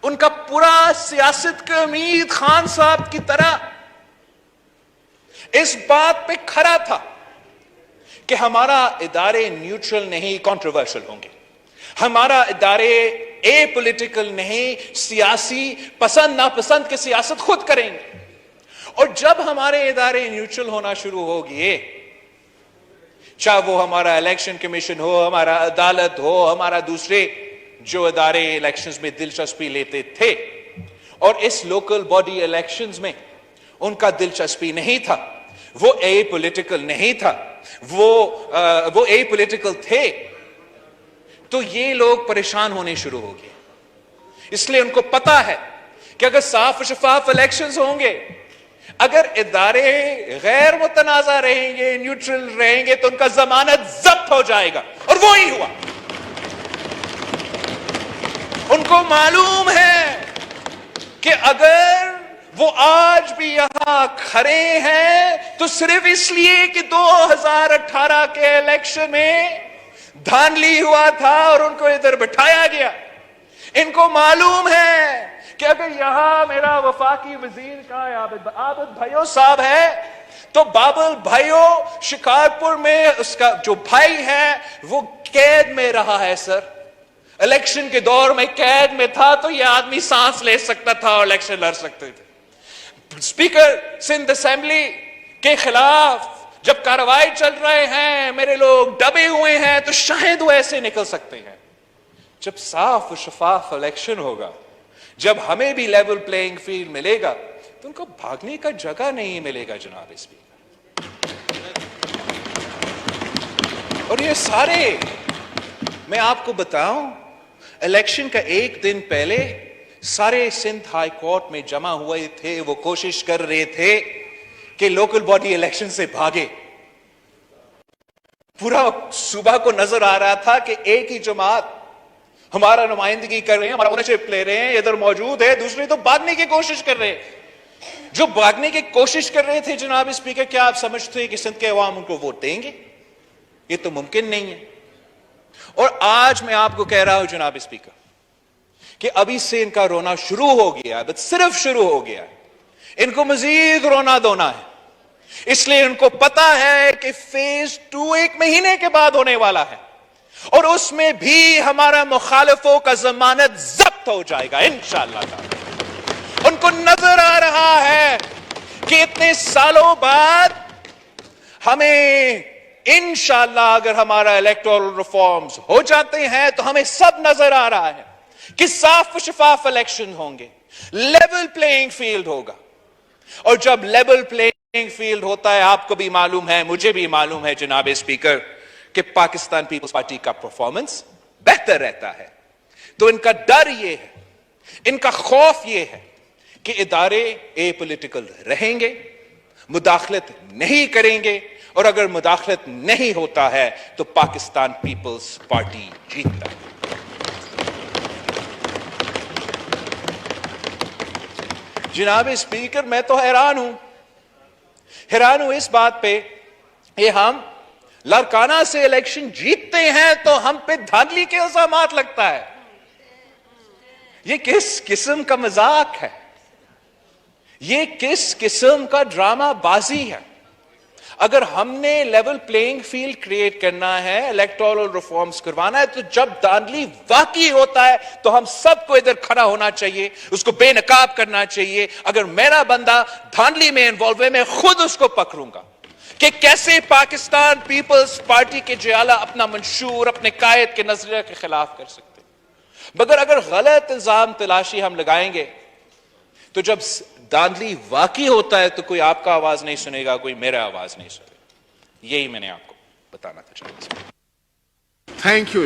उनका पूरा सियासत के उम्मीद खान साहब की तरह इस बात पे खरा था कि हमारा इदारे न्यूट्रल नहीं कंट्रोवर्शियल होंगे, हमारा इदारे ए पॉलिटिकल नहीं, सियासी पसंद नापसंद की सियासत खुद करेंगे। और जब हमारे इदारे न्यूट्रल होना शुरू हो गए, चाहे वो हमारा इलेक्शन कमीशन हो, हमारा अदालत हो, हमारा दूसरे जो इदारे इलेक्शंस में दिलचस्पी लेते थे, और इस लोकल बॉडी इलेक्शंस में उनका दिलचस्पी नहीं था, वो ए पॉलिटिकल नहीं था, वो ए पॉलिटिकल थे, तो ये लोग परेशान होने शुरू हो गए। इसलिए उनको पता है कि अगर साफ और शफाफ इलेक्शंस होंगे, अगर इदारे गैर मुतनाज़ा रहेंगे, न्यूट्रल रहेंगे, तो उनका जमानत जब्त हो जाएगा। और वो ही हुआ। उनको मालूम है कि अगर वो आज भी यहां खड़े हैं तो सिर्फ इसलिए कि 2018 के इलेक्शन में धांधली हुआ था और उनको इधर बिठाया गया। इनको मालूम है कि अगर यहां मेरा वफाकी वजीर का आबिद भाइयों साहब है, तो बाबुल भाइयों शिकारपुर में उसका जो भाई है वो कैद में रहा है सर, इलेक्शन के दौर में कैद में था, तो यह आदमी सांस ले सकता था और इलेक्शन लड़ सकते थे। स्पीकर सिंध असेंबली के खिलाफ जब कार्रवाई चल रहे हैं, मेरे लोग दबे हुए हैं, तो शायद वो ऐसे निकल सकते हैं। जब साफ और शफाफ इलेक्शन होगा, जब हमें भी लेवल प्लेइंग फील्ड मिलेगा, तो उनको भागने का जगह नहीं मिलेगा जनाब स्पीकर। और ये सारे मैं आपको बताऊं, इलेक्शन का एक दिन पहले सारे सिंध हाई कोर्ट में जमा हुए थे, वो कोशिश कर रहे थे कि लोकल बॉडी इलेक्शन से भागे। पूरा सूबा को नजर आ रहा था कि एक ही जमात हमारा नुमाइंदगी कर रहे हैं, हमारा ओनरशिप ले रहे हैं, इधर मौजूद है, दूसरे तो भागने की कोशिश कर रहे हैं। जो भागने की कोशिश कर रहे थे जनाब स्पीकर, क्या आप समझते हैं कि सिंध के अवाम उनको वोट देंगे? ये तो मुमकिन नहीं है। और आज मैं आपको कह रहा हूं जनाब स्पीकर कि अभी से इनका रोना शुरू हो गया, बस सिर्फ शुरू हो गया। इनको मजीद रोना धोना है, इसलिए इनको पता है कि फेज 2 एक महीने के बाद होने वाला है, और उसमें भी हमारा मुखालिफों का जमानत जब्त हो जाएगा इंशाअल्लाह। उनको नजर आ रहा है कि इतने सालों बाद हमें इंशाअल्लाह अगर हमारा इलेक्टोरल रिफॉर्म्स हो जाते हैं, तो हमें सब नजर आ रहा है कि साफ शफाफ इलेक्शन होंगे, लेवल प्लेइंग फील्ड होगा। और जब लेवल प्लेइंग फील्ड होता है, आपको भी मालूम है, मुझे भी मालूम है जनाब स्पीकर, कि पाकिस्तान पीपल्स पार्टी का परफॉर्मेंस बेहतर रहता है। तो इनका डर यह है, इनका खौफ यह है कि इदारे ए पॉलिटिकल रहेंगे, मुदाखलत नहीं करेंगे, और अगर मुदाखलत नहीं होता है तो पाकिस्तान पीपल्स पार्टी जीतता है। जनाब स्पीकर, मैं तो हैरान हूं इस बात पे, ये हम लड़काना से इलेक्शन जीतते हैं तो हम पे धांधली के इल्जामात लगता है। ये किस किस्म का मजाक है? ये किस किस्म का ड्रामा बाजी है? अगर हमने लेवल प्लेइंग फील्ड क्रिएट करना है, इलेक्टोरल रिफॉर्म्स करवाना है, तो जब धांधली वाकई होता है तो हम सबको इधर खड़ा होना चाहिए, उसको बेनकाब करना चाहिए। अगर मेरा बंदा धांधली में इन्वॉल्व है, मैं खुद उसको पकड़ूंगा कि कैसे पाकिस्तान पीपल्स पार्टी के जियाला अपना मंशूर अपने कायद के नजरिए के खिलाफ कर सकते हैं। मगर अगर गलत इल्जाम तलाशी हम लगाएंगे, तो जब धांधली वाकई होता है तो कोई आपका आवाज नहीं सुनेगा, कोई मेरा आवाज नहीं सुनेगा। यही मैंने आपको बताना था। Thank you.